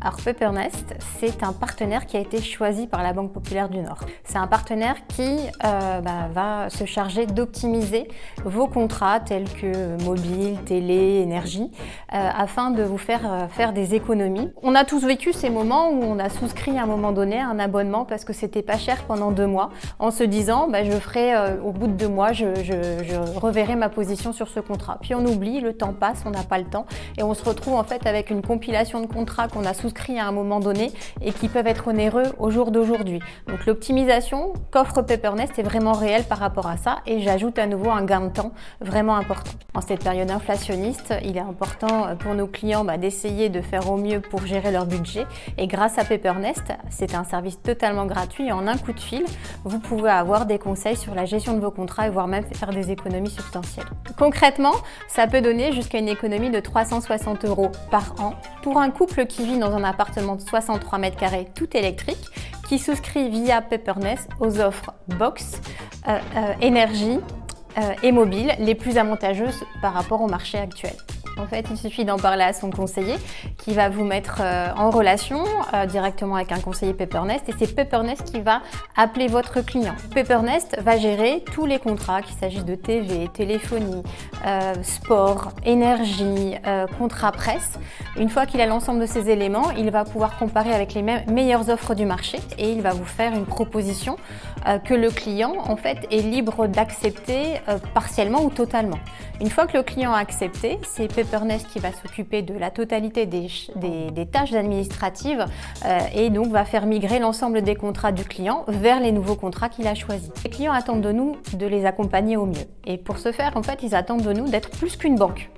Alors Peppernest, c'est un partenaire qui a été choisi par la Banque Populaire du Nord. C'est un partenaire qui va se charger d'optimiser vos contrats tels que mobile, télé, énergie, afin de vous faire des économies. On a tous vécu ces moments où on a souscrit à un moment donné un abonnement parce que c'était pas cher pendant 2 mois, en se disant je ferai au bout de 2 mois, je reverrai ma position sur ce contrat. Puis on oublie, le temps passe, on n'a pas le temps et on se retrouve en fait avec une compilation de contrats qu'on a souscrits à un moment donné et qui peuvent être onéreux au jour d'aujourd'hui. Donc l'optimisation qu'offre Peppernest est vraiment réelle par rapport à ça et j'ajoute à nouveau un gain de temps vraiment important. En cette période inflationniste, il est important pour nos clients d'essayer de faire au mieux pour gérer leur budget et grâce à Peppernest, c'est un service totalement gratuit et en un coup de fil, vous pouvez avoir des conseils sur la gestion de vos contrats et voire même faire des économies substantielles. Concrètement, ça peut donner jusqu'à une économie de 360 € par an pour un couple qui vit dans un appartement de 63 mètres carrés tout électrique qui souscrit via Peppernest aux offres box, énergie et mobile les plus avantageuses par rapport au marché actuel. En fait, il suffit d'en parler à son conseiller qui va vous mettre en relation directement avec un conseiller Peppernest et c'est Peppernest qui va appeler votre client. Peppernest va gérer tous les contrats, qu'il s'agisse de TV, téléphonie, sport, énergie, contrat presse. Une fois qu'il a l'ensemble de ces éléments, il va pouvoir comparer avec les meilleures offres du marché et il va vous faire une proposition que le client en fait est libre d'accepter partiellement ou totalement. Une fois que le client a accepté, c'est Peppernest qui va s'occuper de la totalité des tâches administratives et donc va faire migrer l'ensemble des contrats du client vers les nouveaux contrats qu'il a choisis. Les clients attendent de nous de les accompagner au mieux. Et pour ce faire, en fait, ils attendent de nous d'être plus qu'une banque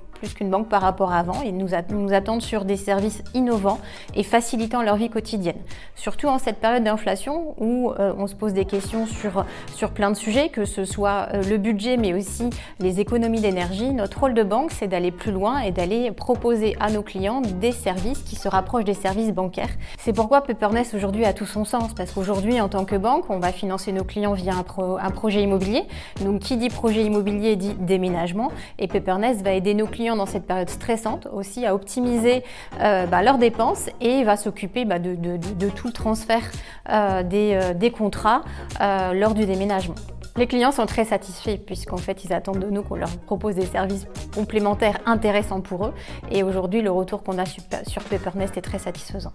par rapport à avant. Ils nous attendent sur des services innovants et facilitant leur vie quotidienne. Surtout en cette période d'inflation où on se pose des questions sur plein de sujets, que ce soit le budget mais aussi les économies d'énergie. Notre rôle de banque, c'est d'aller plus loin et d'aller proposer à nos clients des services qui se rapprochent des services bancaires. C'est pourquoi Peppernest aujourd'hui a tout son sens parce qu'aujourd'hui, en tant que banque, on va financer nos clients via un projet immobilier. Donc qui dit projet immobilier dit déménagement et Peppernest va aider nos clients dans cette période stressante aussi à optimiser leurs dépenses et va s'occuper de tout le transfert des contrats lors du déménagement. Les clients sont très satisfaits puisqu'en fait ils attendent de nous qu'on leur propose des services complémentaires intéressants pour eux et aujourd'hui le retour qu'on a sur Peppernest est très satisfaisant.